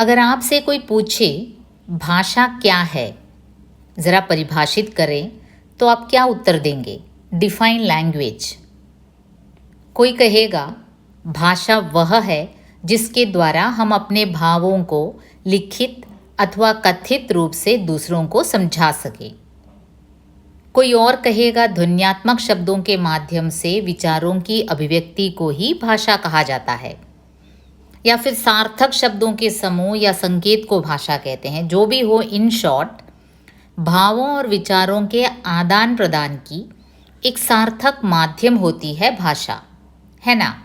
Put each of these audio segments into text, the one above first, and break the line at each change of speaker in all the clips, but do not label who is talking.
अगर आपसे कोई पूछे भाषा क्या है, ज़रा परिभाषित करें, तो आप क्या उत्तर देंगे? Define language. कोई कहेगा भाषा वह है जिसके द्वारा हम अपने भावों को लिखित अथवा कथित रूप से दूसरों को समझा सकें। कोई और कहेगा ध्वन्यात्मक शब्दों के माध्यम से विचारों की अभिव्यक्ति को ही भाषा कहा जाता है, या फिर सार्थक शब्दों के समूह या संकेत को भाषा कहते हैं। जो भी हो, इन शॉर्ट, भावों और विचारों के आदान प्रदान की एक सार्थक माध्यम होती है भाषा, है ना?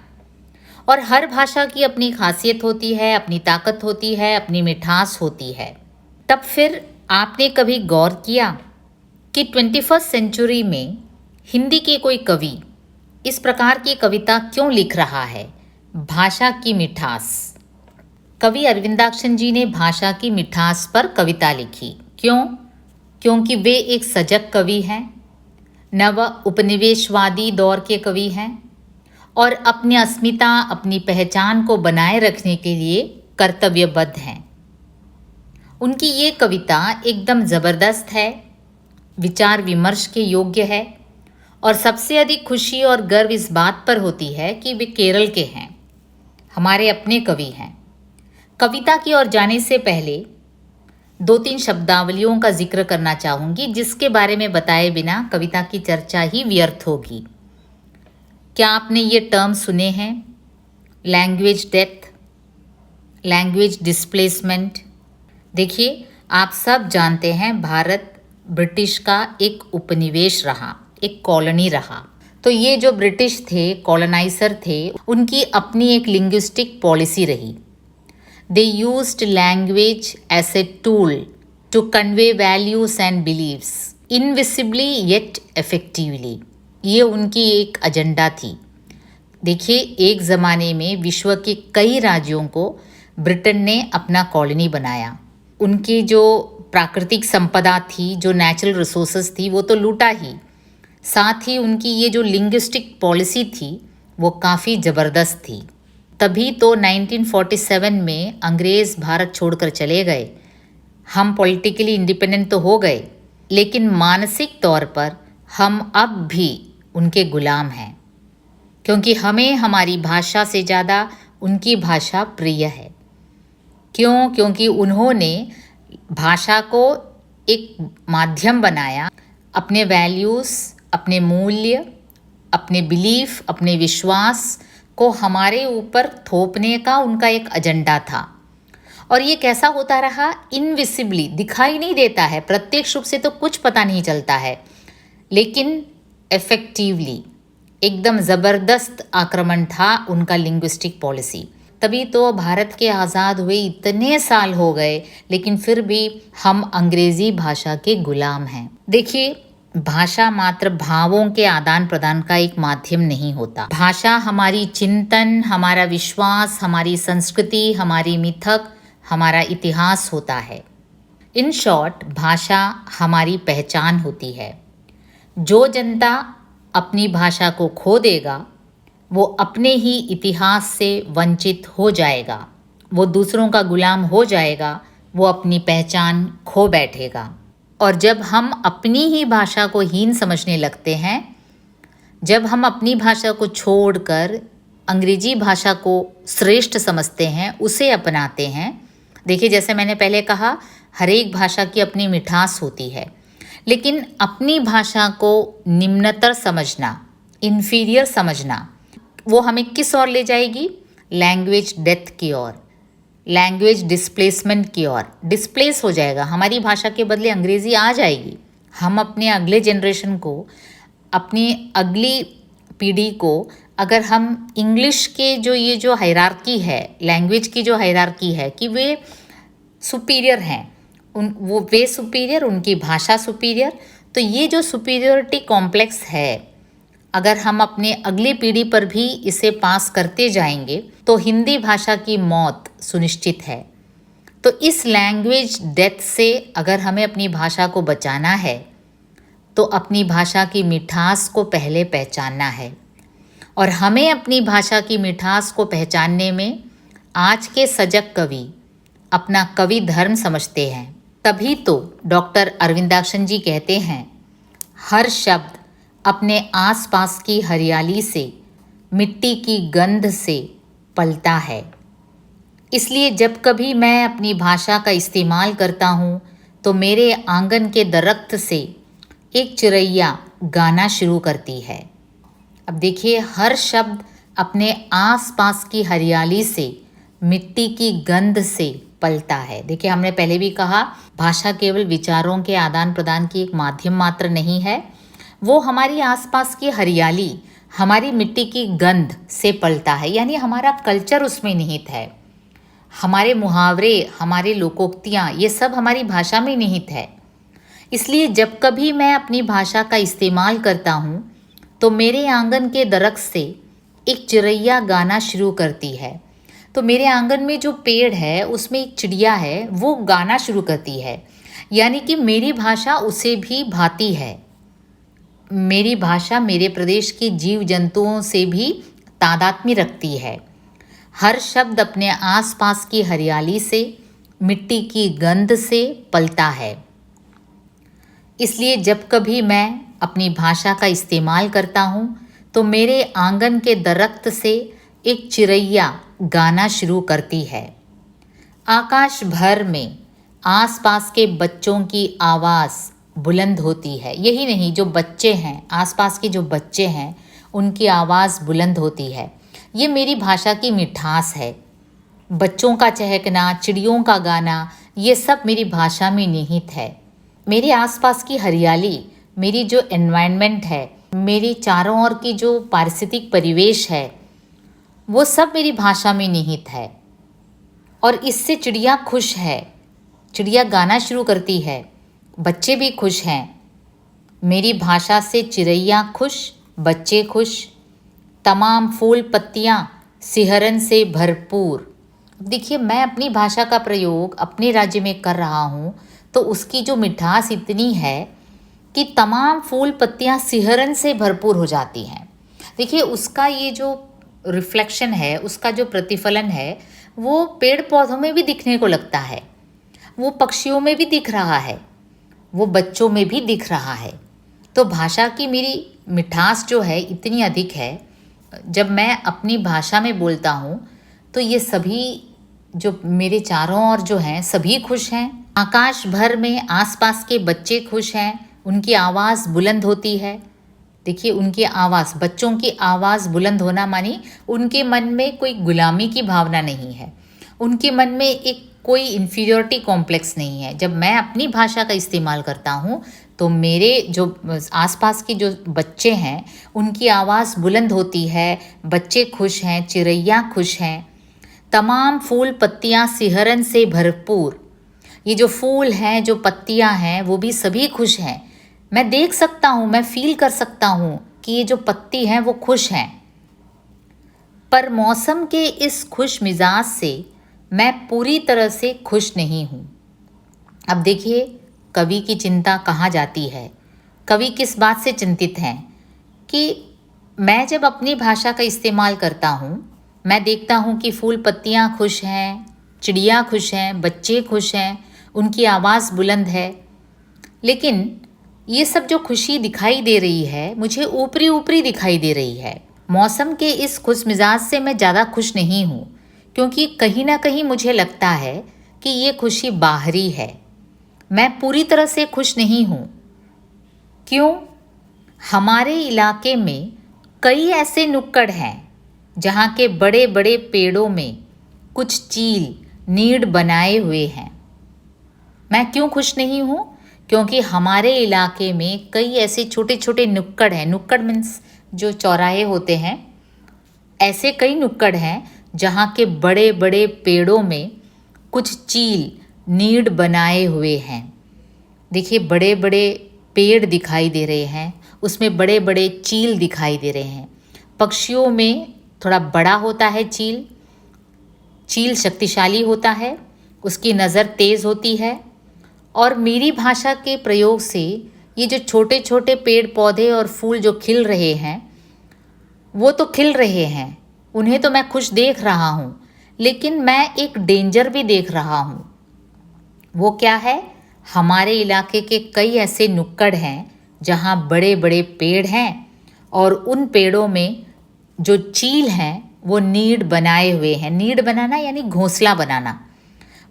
और हर भाषा की अपनी खासियत होती है, अपनी ताकत होती है, अपनी मिठास होती है। तब फिर आपने कभी गौर किया कि 21वीं सेंचुरी में हिंदी के कोई कवि इस प्रकार की कविता क्यों लिख रहा है? भाषा की मिठास। कवि अरविंदाक्शन जी ने भाषा की मिठास पर कविता लिखी। क्यों? क्योंकि वे एक सजग कवि हैं, नव उपनिवेशवादी दौर के कवि हैं और अपनी अस्मिता, अपनी पहचान को बनाए रखने के लिए कर्तव्यबद्ध हैं। उनकी ये कविता एकदम ज़बरदस्त है, विचार विमर्श के योग्य है और सबसे अधिक खुशी और गर्व इस बात पर होती है कि वे केरल के हैं, हमारे अपने कवि हैं। कविता की ओर जाने से पहले 2-3 शब्दावलियों का जिक्र करना चाहूँगी, जिसके बारे में बताए बिना कविता की चर्चा ही व्यर्थ होगी। क्या आपने ये टर्म सुने हैं? Language death, language displacement. देखिए, आप सब जानते हैं भारत ब्रिटिश का एक उपनिवेश रहा, एक कॉलोनी रहा। तो ये जो ब्रिटिश थे, कॉलोनाइजर थे, उनकी अपनी एक लिंग्विस्टिक पॉलिसी रही। They used language as a tool to convey values and beliefs invisibly yet effectively. ये उनकी एक एजेंडा थी। देखिए, एक ज़माने में विश्व के कई राज्यों को ब्रिटेन ने अपना कॉलोनी बनाया। उनकी जो प्राकृतिक संपदा थी, जो नेचुरल रिसोर्सेज थी, वो तो लूटा ही, साथ ही उनकी ये जो लिंग्विस्टिक पॉलिसी थी वो काफ़ी ज़बरदस्त थी। तभी तो 1947 में अंग्रेज़ भारत छोड़कर चले गए। हम पॉलिटिकली इंडिपेंडेंट तो हो गए, लेकिन मानसिक तौर पर हम अब भी उनके गुलाम हैं, क्योंकि हमें हमारी भाषा से ज़्यादा उनकी भाषा प्रिय है। क्यों? क्योंकि उन्होंने भाषा को एक माध्यम बनाया, अपने वैल्यूज़, अपने मूल्य, अपने बिलीफ, अपने विश्वास को हमारे ऊपर थोपने का उनका एक एजेंडा था। और ये कैसा होता रहा? इनविसिबली, दिखाई नहीं देता है, प्रत्यक्ष रूप से तो कुछ पता नहीं चलता है, लेकिन इफेक्टिवली एकदम ज़बरदस्त आक्रमण था उनका लिंग्विस्टिक पॉलिसी। तभी तो भारत के आज़ाद हुए इतने साल हो गए, लेकिन फिर भी हम अंग्रेज़ी भाषा के गुलाम हैं। देखिए, भाषा मात्र भावों के आदान प्रदान का एक माध्यम नहीं होता। भाषा हमारी चिंतन, हमारा विश्वास, हमारी संस्कृति, हमारी मिथक, हमारा इतिहास होता है। इन शॉर्ट, भाषा हमारी पहचान होती है। जो जनता अपनी भाषा को खो देगा वो अपने ही इतिहास से वंचित हो जाएगा, वो दूसरों का गुलाम हो जाएगा, वो अपनी पहचान खो बैठेगा। और जब हम अपनी ही भाषा को हीन समझने लगते हैं, जब हम अपनी भाषा को छोड़कर अंग्रेजी भाषा को श्रेष्ठ समझते हैं, उसे अपनाते हैं। देखिए, जैसे मैंने पहले कहा, हर एक भाषा की अपनी मिठास होती है, लेकिन अपनी भाषा को निम्नतर समझना, इन्फीरियर समझना, वो हमें किस ओर ले जाएगी? लैंग्वेज डेथ की ओर, लैंग्वेज डिस्प्लेसमेंट की ओर। डिस्प्लेस हो जाएगा, हमारी भाषा के बदले अंग्रेज़ी आ जाएगी। हम अपने अगले जनरेशन को, अपनी अगली पीढ़ी को, अगर हम इंग्लिश के जो हायरार्की है, लैंग्वेज की जो हायरार्की है कि वे सुपीरियर हैं, वे सुपीरियर, उनकी भाषा सुपीरियर, तो ये जो सुपीरियरिटी कॉम्प्लेक्स है, अगर हम अपने अगली पीढ़ी पर भी इसे पास करते जाएंगे तो हिंदी भाषा की मौत सुनिश्चित है। तो इस लैंग्वेज डेथ से अगर हमें अपनी भाषा को बचाना है तो अपनी भाषा की मिठास को पहले पहचानना है। और हमें अपनी भाषा की मिठास को पहचानने में आज के सजग कवि अपना कवि धर्म समझते हैं। तभी तो डॉक्टर अरविंदाक्शन जी कहते हैं, हर शब्द अपने आसपास की हरियाली से, मिट्टी की गंध से पलता है। इसलिए जब कभी मैं अपनी भाषा का इस्तेमाल करता हूँ तो मेरे आंगन के दरख्त से एक चिड़ैया गाना शुरू करती है। अब देखिए, हर शब्द अपने आसपास की हरियाली से, मिट्टी की गंध से पलता है। देखिए, हमने पहले भी कहा, भाषा केवल विचारों के आदान प्रदान की एक माध्यम मात्र नहीं है, वो हमारी आसपास की हरियाली, हमारी मिट्टी की गंध से पलता है। यानी हमारा कल्चर उसमें निहित है, हमारे मुहावरे, हमारे लोकोक्तियाँ, ये सब हमारी भाषा में निहित है। इसलिए जब कभी मैं अपनी भाषा का इस्तेमाल करता हूँ तो मेरे आंगन के दरख्त से एक चिड़ैया गाना शुरू करती है। तो मेरे आंगन में जो पेड़ है उसमें एक चिड़िया है, वो गाना शुरू करती है। यानी कि मेरी भाषा उसे भी भाती है। मेरी भाषा मेरे प्रदेश के जीव जंतुओं से भी तादात्म्य रखती है। हर शब्द अपने आसपास की हरियाली से, मिट्टी की गंध से पलता है। इसलिए जब कभी मैं अपनी भाषा का इस्तेमाल करता हूँ तो मेरे आंगन के दरख्त से एक चिड़ैया गाना शुरू करती है। आकाश भर में आसपास के बच्चों की आवाज़ बुलंद होती है। यही नहीं, जो बच्चे हैं, आसपास के जो बच्चे हैं, उनकी आवाज़ बुलंद होती है। ये मेरी भाषा की मिठास है। बच्चों का चहकना, चिड़ियों का गाना, ये सब मेरी भाषा में निहित है। मेरे आसपास की हरियाली, मेरी जो एनवायरनमेंट है, मेरी चारों ओर की जो पारिस्थितिक परिवेश है, वो सब मेरी भाषा में निहित है। और इससे चिड़िया खुश है, चिड़िया गाना शुरू करती है, बच्चे भी खुश हैं। मेरी भाषा से चिड़ैया खुश, बच्चे खुश, तमाम फूल पत्तियाँ सिहरन से भरपूर। देखिए, मैं अपनी भाषा का प्रयोग अपने राज्य में कर रहा हूँ तो उसकी जो मिठास इतनी है कि तमाम फूल पत्तियाँ सिहरन से भरपूर हो जाती हैं। देखिए, उसका ये जो रिफ्लेक्शन है, उसका जो प्रतिफलन है, वो पेड़ पौधों में भी दिखने को लगता है, वो पक्षियों में भी दिख रहा है, वो बच्चों में भी दिख रहा है। तो भाषा की मेरी मिठास जो है इतनी अधिक है। जब मैं अपनी भाषा में बोलता हूँ तो ये सभी जो मेरे चारों ओर जो हैं, सभी खुश हैं। आकाश भर में आसपास के बच्चे खुश हैं, उनकी आवाज़ बुलंद होती है। देखिए, उनकी आवाज़, बच्चों की आवाज़ बुलंद होना मानी उनके मन में कोई गुलामी की भावना नहीं है, उनके मन में एक कोई इन्फीरियरिटी कॉम्प्लेक्स नहीं है। जब मैं अपनी भाषा का इस्तेमाल करता हूँ तो मेरे जो आसपास के जो बच्चे हैं, उनकी आवाज़ बुलंद होती है, बच्चे खुश हैं, चिड़ैया खुश हैं, तमाम फूल पत्तियाँ सिहरन से भरपूर। ये जो फूल हैं, जो पत्तियाँ हैं, वो भी सभी खुश हैं। मैं देख सकता हूँ, मैं फील कर सकता हूँ कि ये जो पत्ती हैं वो खुश हैं। पर मौसम के इस खुश मिजाज से मैं पूरी तरह से खुश नहीं हूँ। अब देखिए, कवि की चिंता कहाँ जाती है। कवि किस बात से चिंतित हैं कि मैं जब अपनी भाषा का इस्तेमाल करता हूँ, मैं देखता हूँ कि फूल पत्तियाँ खुश हैं, चिड़िया खुश हैं, बच्चे खुश हैं, उनकी आवाज़ बुलंद है। लेकिन ये सब जो खुशी दिखाई दे रही है, मुझे ऊपरी ऊपरी दिखाई दे रही है। मौसम के इस खुश मिजाज से मैं ज़्यादा खुश नहीं हूँ, क्योंकि कहीं ना कहीं मुझे लगता है कि ये खुशी बाहरी है। मैं पूरी तरह से खुश नहीं हूँ। क्यों? हमारे इलाके में कई ऐसे नुक्कड़ हैं जहाँ के बड़े बड़े पेड़ों में कुछ चील, नीड़ बनाए हुए हैं। मैं क्यों खुश नहीं हूँ? क्योंकि हमारे इलाके में कई ऐसे छोटे छोटे नुक्कड़ हैं। नुक्कड़ मीन्स जो चौराहे होते हैं, ऐसे कई नुक्कड़ हैं जहाँ के बड़े बड़े पेड़ों में कुछ चील, नीड़ बनाए हुए हैं। देखिए, बड़े बड़े पेड़ दिखाई दे रहे हैं, उसमें बड़े बड़े चील दिखाई दे रहे हैं। पक्षियों में थोड़ा बड़ा होता है चील, चील शक्तिशाली होता है, उसकी नज़र तेज़ होती है। और मेरी भाषा के प्रयोग से ये जो छोटे छोटे पेड़ पौधे और फूल जो खिल रहे हैं, वो तो खिल रहे हैं, उन्हें तो मैं खुश देख रहा हूँ, लेकिन मैं एक डेंजर भी देख रहा हूँ। वो क्या है? हमारे इलाके के कई ऐसे नुक्कड़ हैं जहाँ बड़े बड़े पेड़ हैं और उन पेड़ों में जो चील हैं वो नीड बनाए हुए हैं। नीड बनाना यानी घोंसला बनाना।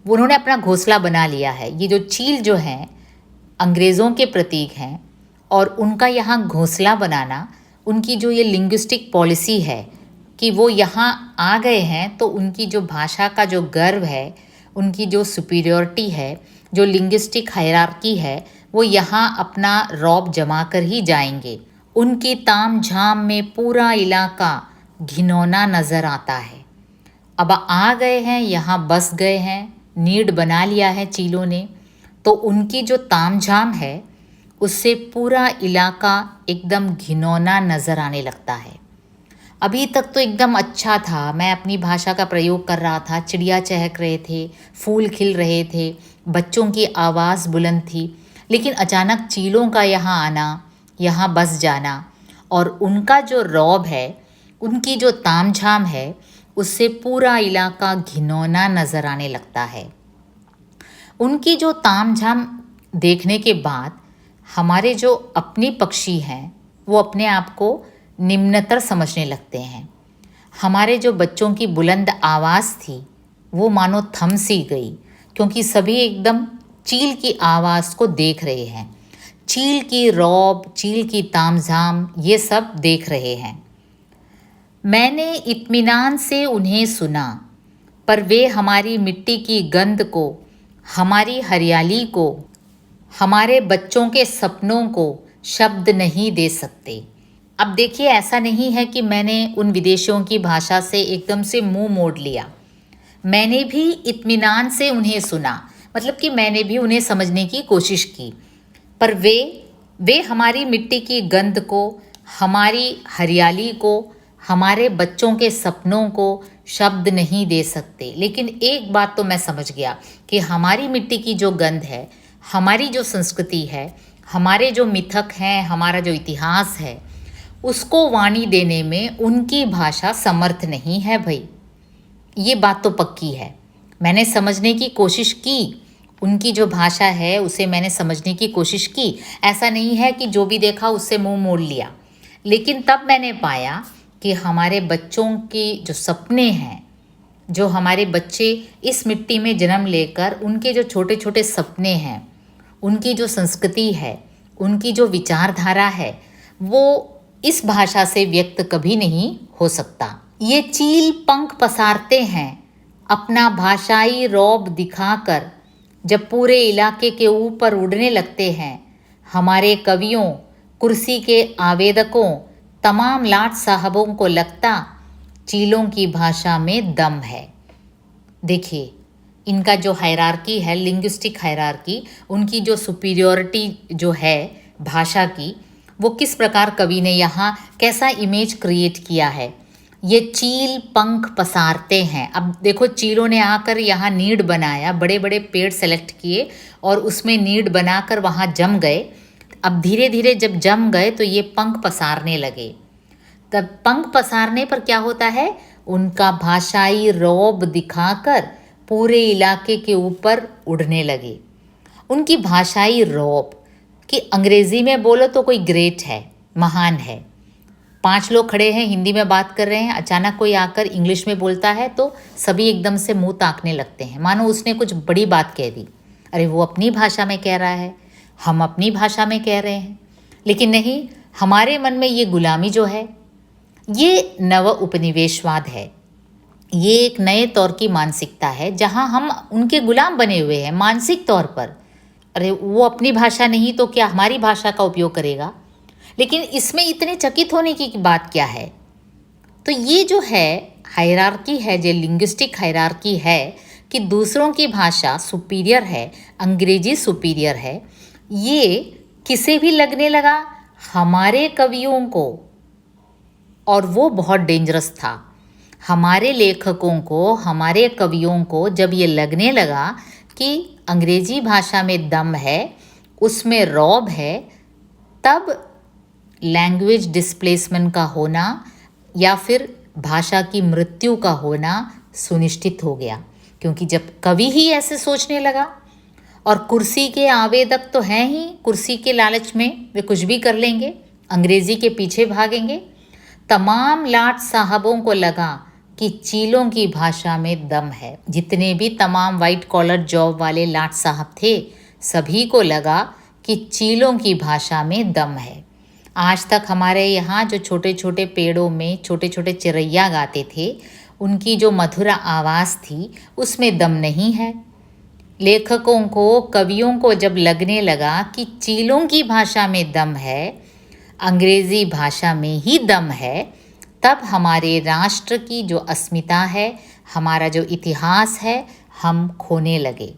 उन्होंने अपना घोंसला बना लिया है। ये जो चील जो हैं अंग्रेज़ों के प्रतीक हैं और उनका यहाँ घोंसला बनाना, उनकी जो ये लिंग्विस्टिक पॉलिसी है कि वो यहाँ आ गए हैं तो उनकी जो भाषा का जो गर्व है, उनकी जो सुपीरियॉरिटी है, जो लिंग्विस्टिक हायरार्की है, वो यहाँ अपना रौब जमा कर ही जाएंगे। उनकी ताम झाम में पूरा इलाका घिनौना नज़र आता है। अब आ गए हैं, यहाँ बस गए हैं, नीड बना लिया है चीलों ने, तो उनकी जो तामझाम है उससे पूरा इलाका एकदम घिनौना नज़र आने लगता है। अभी तक तो एकदम अच्छा था, मैं अपनी भाषा का प्रयोग कर रहा था, चिड़िया चहक रहे थे, फूल खिल रहे थे, बच्चों की आवाज़ बुलंद थी, लेकिन अचानक चीलों का यहाँ आना, यहाँ बस जाना और उनका जो रौब है, उनकी जो तामझाम है, उससे पूरा इलाका घिनौना नज़र आने लगता है। उनकी जो तामझाम देखने के बाद हमारे जो अपने पक्षी हैं वो अपने आप को निम्नतर समझने लगते हैं। हमारे जो बच्चों की बुलंद आवाज़ थी वो मानो थम सी गई, क्योंकि सभी एकदम चील की आवाज़ को देख रहे हैं। चील की रौब, चील की तामझाम, ये सब देख रहे हैं। मैंने इत्मीनान से उन्हें सुना, पर वे हमारी मिट्टी की गंध को, हमारी हरियाली को, हमारे बच्चों के सपनों को शब्द नहीं दे सकते। अब देखिए, ऐसा नहीं है कि मैंने उन विदेशियों की भाषा से एकदम से मुंह मोड़ लिया। मैंने भी इत्मीनान से उन्हें सुना, मतलब कि मैंने भी उन्हें समझने की कोशिश की, पर वे हमारी मिट्टी की गंध को, हमारी हरियाली को, हमारे बच्चों के सपनों को शब्द नहीं दे सकते। लेकिन एक बात तो मैं समझ गया कि हमारी मिट्टी की जो गंध है, हमारी जो संस्कृति है, हमारे जो मिथक हैं, हमारा जो इतिहास है, उसको वाणी देने में उनकी भाषा समर्थ नहीं है भाई। ये बात तो पक्की है। मैंने समझने की कोशिश की, उनकी जो भाषा है उसे मैंने समझने की कोशिश की। ऐसा नहीं है कि जो भी देखा उससे मुंह मोड़ लिया। लेकिन तब मैंने पाया कि हमारे बच्चों की जो सपने हैं, जो हमारे बच्चे इस मिट्टी में जन्म लेकर उनके जो छोटे छोटे सपने हैं, उनकी जो संस्कृति है, उनकी जो विचारधारा है, वो इस भाषा से व्यक्त कभी नहीं हो सकता। ये चील पंख पसारते हैं अपना भाषाई रौब दिखाकर, जब पूरे इलाके के ऊपर उड़ने लगते हैं। हमारे कवियों, कुर्सी के आवेदकों, तमाम लाट साहबों को लगता चीलों की भाषा में दम है। देखिए, इनका जो हायरार्की है, लिंग्विस्टिक हायरार्की, उनकी जो सुपीरियॉरिटी जो है भाषा की, वो किस प्रकार कवि ने यहाँ कैसा इमेज क्रिएट किया है। ये चील पंख पसारते हैं। अब देखो, चीलों ने आकर यहाँ नीड बनाया, बड़े बड़े पेड़ सेलेक्ट किए और उसमें नीड बनाकर वहाँ जम गए। अब धीरे धीरे जब जम गए तो ये पंख पसारने लगे। तब पंख पसारने पर क्या होता है, उनका भाषाई रौब दिखाकर पूरे इलाके के ऊपर उड़ने लगे। उनकी भाषाई रौब कि अंग्रेज़ी में बोलो तो कोई ग्रेट है, महान है। 5 लोग खड़े हैं, हिंदी में बात कर रहे हैं, अचानक कोई आकर इंग्लिश में बोलता है तो सभी एकदम से मुंह ताकने लगते हैं, मानो उसने कुछ बड़ी बात कह दी। अरे वो अपनी भाषा में कह रहा है, हम अपनी भाषा में कह रहे हैं। लेकिन नहीं, हमारे मन में ये गुलामी जो है, ये नव उपनिवेशवाद है। ये एक नए तौर की मानसिकता है जहाँ हम उनके गुलाम बने हुए हैं मानसिक तौर पर। अरे वो अपनी भाषा नहीं तो क्या हमारी भाषा का उपयोग करेगा। लेकिन इसमें इतने चकित होने की बात क्या है। तो ये जो है हायरार्की है, जो लिंग्विस्टिक हायरार्की है कि दूसरों की भाषा सुपीरियर है, अंग्रेजी सुपीरियर है, ये किसे भी लगने लगा, हमारे कवियों को, और वो बहुत डेंजरस था। हमारे लेखकों को, हमारे कवियों को जब ये लगने लगा कि अंग्रेजी भाषा में दम है, उसमें रौब है, तब लैंग्वेज डिस्प्लेसमेंट का होना या फिर भाषा की मृत्यु का होना सुनिश्चित हो गया। क्योंकि जब कवि ही ऐसे सोचने लगा और कुर्सी के आवेदक तो हैं ही, कुर्सी के लालच में वे कुछ भी कर लेंगे, अंग्रेजी के पीछे भागेंगे। तमाम लाट साहबों को लगा कि चीलों की भाषा में दम है। जितने भी तमाम वाइट कॉलर जॉब वाले लाट साहब थे, सभी को लगा कि चीलों की भाषा में दम है। आज तक हमारे यहाँ जो छोटे छोटे पेड़ों में छोटे छोटे चिरैया गाते थे, उनकी जो मधुर आवाज़ थी उसमें दम नहीं है। लेखकों को, कवियों को जब लगने लगा कि चीलों की भाषा में दम है, अंग्रेज़ी भाषा में ही दम है, तब हमारे राष्ट्र की जो अस्मिता है, हमारा जो इतिहास है, हम खोने लगे।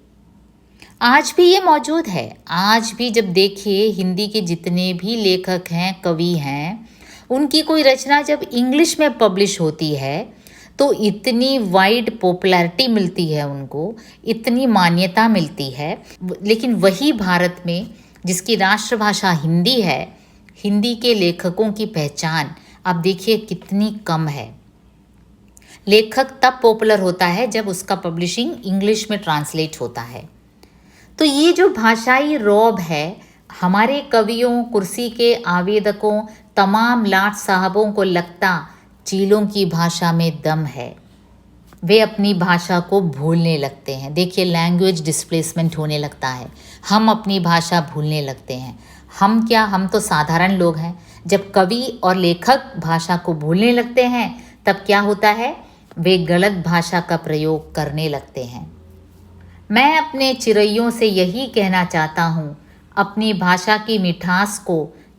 आज भी ये मौजूद है। आज भी जब देखिए हिंदी के जितने भी लेखक हैं, कवि हैं, उनकी कोई रचना जब इंग्लिश में पब्लिश होती है तो इतनी वाइड पॉपुलैरिटी मिलती है उनको, इतनी मान्यता मिलती है। लेकिन वही भारत में जिसकी राष्ट्रभाषा हिंदी है, हिंदी के लेखकों की पहचान आप देखिए कितनी कम है। लेखक तब पॉपुलर होता है जब उसका पब्लिशिंग इंग्लिश में ट्रांसलेट होता है। तो ये जो भाषाई रौब है, हमारे कवियों, कुर्सी के आवेदकों, तमाम लाट साहबों को लगता चीलों की भाषा में दम है, वे अपनी भाषा को भूलने लगते हैं। देखिए लैंग्वेज डिस्प्लेसमेंट होने लगता है, हम अपनी भाषा भूलने लगते हैं। हम क्या, हम तो साधारण लोग हैं। जब कवि और लेखक भाषा को भूलने लगते हैं तब क्या होता है, वे गलत भाषा का प्रयोग करने लगते हैं। मैं अपने चिरैयों से यही कहना चाहता हूँ, अपनी भाषा की मिठास को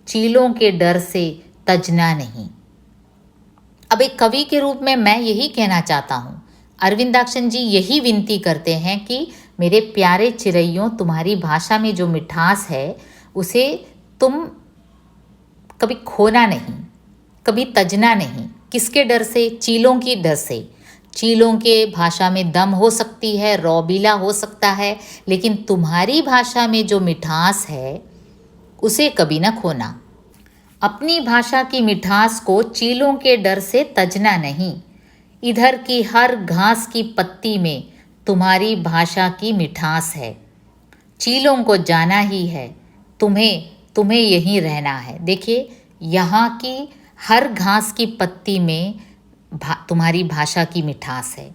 चीलों के डर से तजना नहीं। अब एक कवि के रूप में मैं यही कहना चाहता हूँ, अरविंदाक्शन जी यही विनती करते हैं कि मेरे प्यारे चिरैयों, तुम्हारी भाषा में जो मिठास है उसे तुम कभी खोना नहीं, कभी तजना नहीं। किसके डर से? चीलों की डर से। चीलों के भाषा में दम हो सकती है, रौबीला हो सकता है, लेकिन तुम्हारी भाषा में जो मिठास है उसे कभी ना खोना। अपनी भाषा की मिठास को चीलों के डर से तजना नहीं। इधर की हर घास की पत्ती में तुम्हारी भाषा की मिठास है। चीलों को जाना ही है, तुम्हें यहीं रहना है। देखिए यहाँ की हर घास की पत्ती में तुम्हारी भाषा की मिठास है।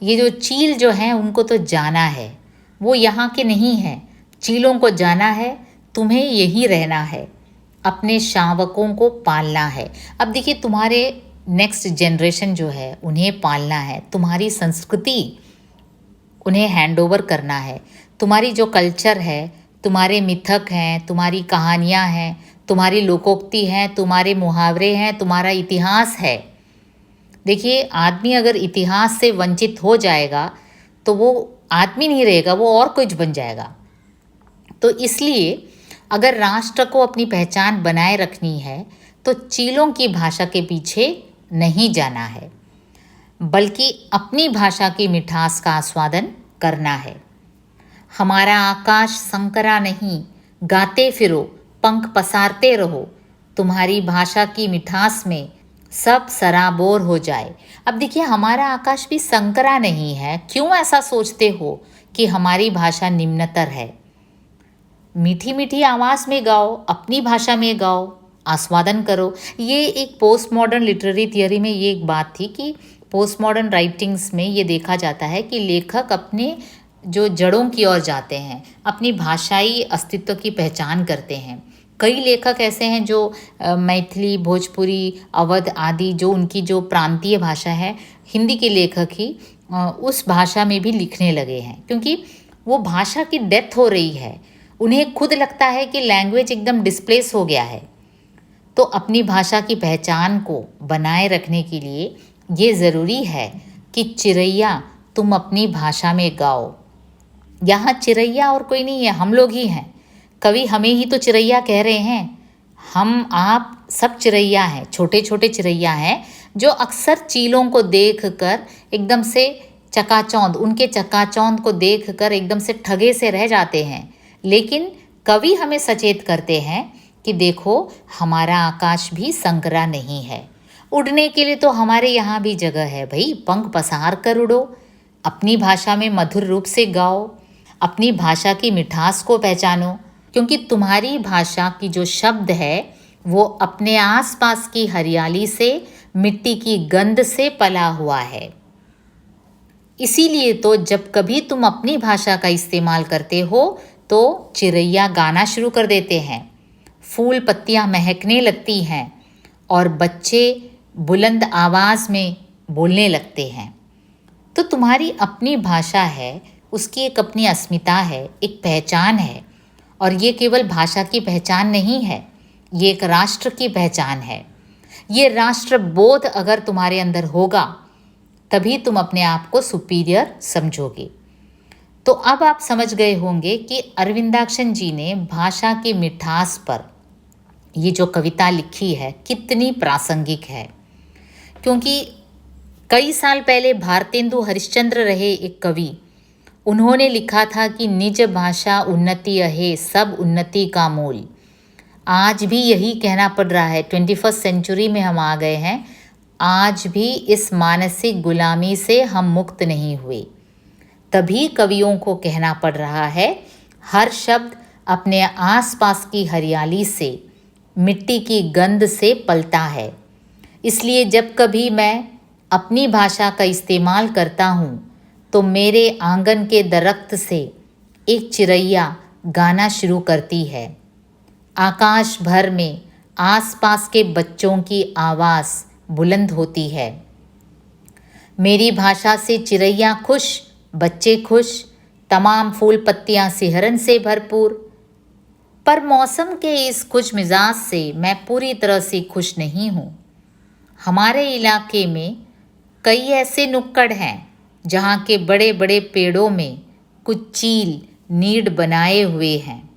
ये जो चील जो हैं उनको तो जाना है, वो यहाँ के नहीं हैं। चीलों को जाना है, तुम्हें यहीं रहना है, अपने शावकों को पालना है। अब देखिए तुम्हारे नेक्स्ट जनरेशन जो है उन्हें पालना है, तुम्हारी संस्कृति उन्हें हैंडओवर करना है। तुम्हारी जो कल्चर है, तुम्हारे मिथक हैं, तुम्हारी कहानियाँ हैं, तुम्हारी लोकोक्ति हैं, तुम्हारे मुहावरे हैं, तुम्हारा इतिहास है। देखिए आदमी अगर इतिहास से वंचित हो जाएगा तो वो आदमी नहीं रहेगा, वो और कुछ बन जाएगा। तो इसलिए अगर राष्ट्र को अपनी पहचान बनाए रखनी है तो चीलों की भाषा के पीछे नहीं जाना है, बल्कि अपनी भाषा की मिठास का आस्वादन करना है। हमारा आकाश संकरा नहीं, गाते फिरो, पंख पसारते रहो, तुम्हारी भाषा की मिठास में सब सराबोर हो जाए। अब देखिए हमारा आकाश भी संकरा नहीं है। क्यों ऐसा सोचते हो कि हमारी भाषा निम्नतर है? मीठी मीठी आवाज़ में गाओ, अपनी भाषा में गाओ, आस्वादन करो। ये एक पोस्ट मॉडर्न लिटरेरी थियोरी में ये एक बात थी कि पोस्ट मॉडर्न राइटिंग्स में ये देखा जाता है कि लेखक अपने जो जड़ों की ओर जाते हैं, अपनी भाषाई अस्तित्व की पहचान करते हैं। कई लेखक ऐसे हैं जो मैथिली, भोजपुरी, अवध आदि जो उनकी जो प्रांतीय भाषा है, हिंदी के लेखक ही उस भाषा में भी लिखने लगे हैं, क्योंकि वो भाषा की डेप्थ हो रही है। उन्हें खुद लगता है कि लैंग्वेज एकदम डिस्प्लेस हो गया है। तो अपनी भाषा की पहचान को बनाए रखने के लिए ये ज़रूरी है कि चिरैया तुम अपनी भाषा में गाओ। यहाँ चिरैया और कोई नहीं है, हम लोग ही हैं। कवि हमें ही तो चिरैया कह रहे हैं। हम आप सब चिरैया हैं, छोटे छोटे चिरैया हैं जो अक्सर चीलों को देखकर एकदम से चकाचौंध, उनके चकाचौंध को देखकर एकदम से ठगे से रह जाते हैं। लेकिन कवि हमें सचेत करते हैं कि देखो हमारा आकाश भी संकरा नहीं है, उड़ने के लिए तो हमारे यहाँ भी जगह है भाई, पंख पसार कर उड़ो, अपनी भाषा में मधुर रूप से गाओ। अपनी भाषा की मिठास को पहचानो, क्योंकि तुम्हारी भाषा की जो शब्द है वो अपने आसपास की हरियाली से, मिट्टी की गंध से पला हुआ है। इसीलिए तो जब कभी तुम अपनी भाषा का इस्तेमाल करते हो तो चिड़ैया गाना शुरू कर देते हैं, फूल पत्तियां महकने लगती हैं और बच्चे बुलंद आवाज़ में बोलने लगते हैं। तो तुम्हारी अपनी भाषा है, उसकी एक अपनी अस्मिता है, एक पहचान है। और ये केवल भाषा की पहचान नहीं है, ये एक राष्ट्र की पहचान है। ये राष्ट्रबोध अगर तुम्हारे अंदर होगा तभी तुम अपने आप को सुपीरियर समझोगे। तो अब आप समझ गए होंगे कि अरविंदाक्शन जी ने भाषा की मिठास पर ये जो कविता लिखी है कितनी प्रासंगिक है। क्योंकि कई साल पहले भारतेंदु हरिश्चंद्र रहे एक कवि, उन्होंने लिखा था कि निज भाषा उन्नति अहे सब उन्नति का मूल। आज भी यही कहना पड़ रहा है, 21st सेंचुरी में हम आ गए हैं, आज भी इस मानसिक गुलामी से हम मुक्त नहीं हुए। तभी कवियों को कहना पड़ रहा है, हर शब्द अपने आसपास की हरियाली से, मिट्टी की गंध से पलता है। इसलिए जब कभी मैं अपनी भाषा का इस्तेमाल करता हूँ तो मेरे आंगन के दरख्त से एक चिड़ैया गाना शुरू करती है। आकाश भर में आसपास के बच्चों की आवाज़ बुलंद होती है। मेरी भाषा से चिड़ैया खुश, बच्चे खुश, तमाम फूल पत्तियाँ सिहरन से भरपूर। पर मौसम के इस खुश मिजाज से मैं पूरी तरह से खुश नहीं हूँ। हमारे इलाके में कई ऐसे नुक्कड़ हैं जहाँ के बड़े बड़े पेड़ों में कुछ चील नीड बनाए हुए हैं।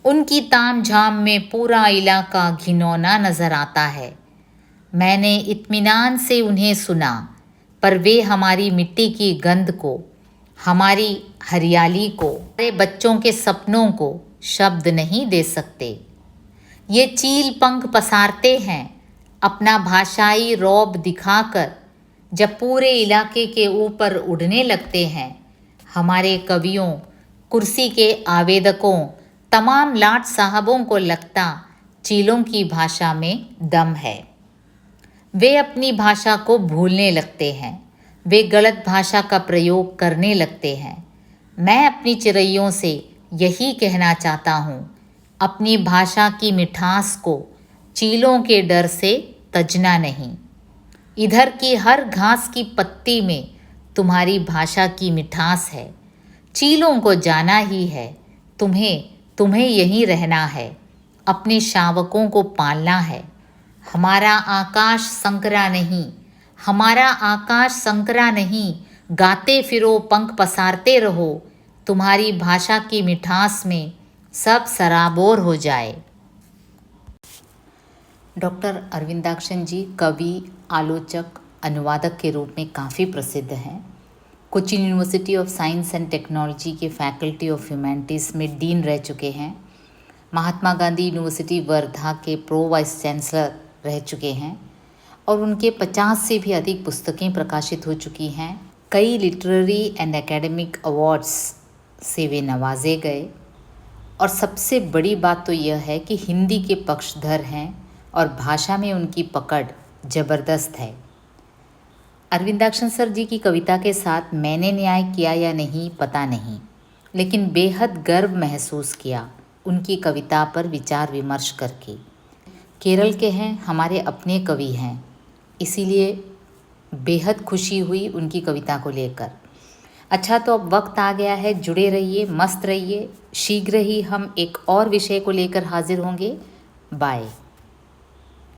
उनकी ताम झाम में पूरा इलाका घिनौना नज़र आता है। मैंने इत्मीनान से उन्हें सुना, पर वे हमारी मिट्टी की गंध को, हमारी हरियाली को, हमारे बच्चों के सपनों को शब्द नहीं दे सकते। ये चील पंख पसारते हैं अपना भाषाई रौब दिखाकर। जब पूरे इलाके के ऊपर उड़ने लगते हैं, हमारे कवियों, कुर्सी के आवेदकों, तमाम लाट साहबों को लगता चीलों की भाषा में दम है। वे अपनी भाषा को भूलने लगते हैं, वे गलत भाषा का प्रयोग करने लगते हैं। मैं अपनी चिड़ैयों से यही कहना चाहता हूँ, अपनी भाषा की मिठास को चीलों के डर से तजना नहीं। इधर की हर घास की पत्ती में तुम्हारी भाषा की मिठास है। चीलों को जाना ही है, तुम्हें यहीं रहना है, अपने शावकों को पालना है। हमारा आकाश संकरा नहीं, हमारा आकाश संकरा नहीं, गाते फिरो पंख पसारते रहो, तुम्हारी भाषा की मिठास में सब सराबोर हो जाए। डॉक्टर अरविंदाक्शन जी कवि, आलोचक, अनुवादक के रूप में काफ़ी प्रसिद्ध हैं। Cochin university of science and technology के फैकल्टी ऑफ ह्यूमैनिटीज़ में डीन रह चुके हैं। महात्मा गांधी यूनिवर्सिटी वर्धा के प्रो वाइस चांसलर रह चुके हैं और उनके 50 से भी अधिक पुस्तकें प्रकाशित हो चुकी हैं। कई लिटरेरी एंड एकेडमिक अवार्ड्स से वे नवाजे गए। और सबसे बड़ी बात तो यह है कि हिंदी के पक्षधर हैं और भाषा में उनकी पकड़ ज़बरदस्त है। अरविंदाक्शन सर जी की कविता के साथ मैंने न्याय किया या नहीं पता नहीं, लेकिन बेहद गर्व महसूस किया उनकी कविता पर विचार विमर्श करके। केरल के हैं, हमारे अपने कवि हैं, इसीलिए बेहद खुशी हुई उनकी कविता को लेकर। अच्छा, तो अब वक्त आ गया है, जुड़े रहिए, मस्त रहिए। शीघ्र ही हम एक और विषय को लेकर हाजिर होंगे। बाय।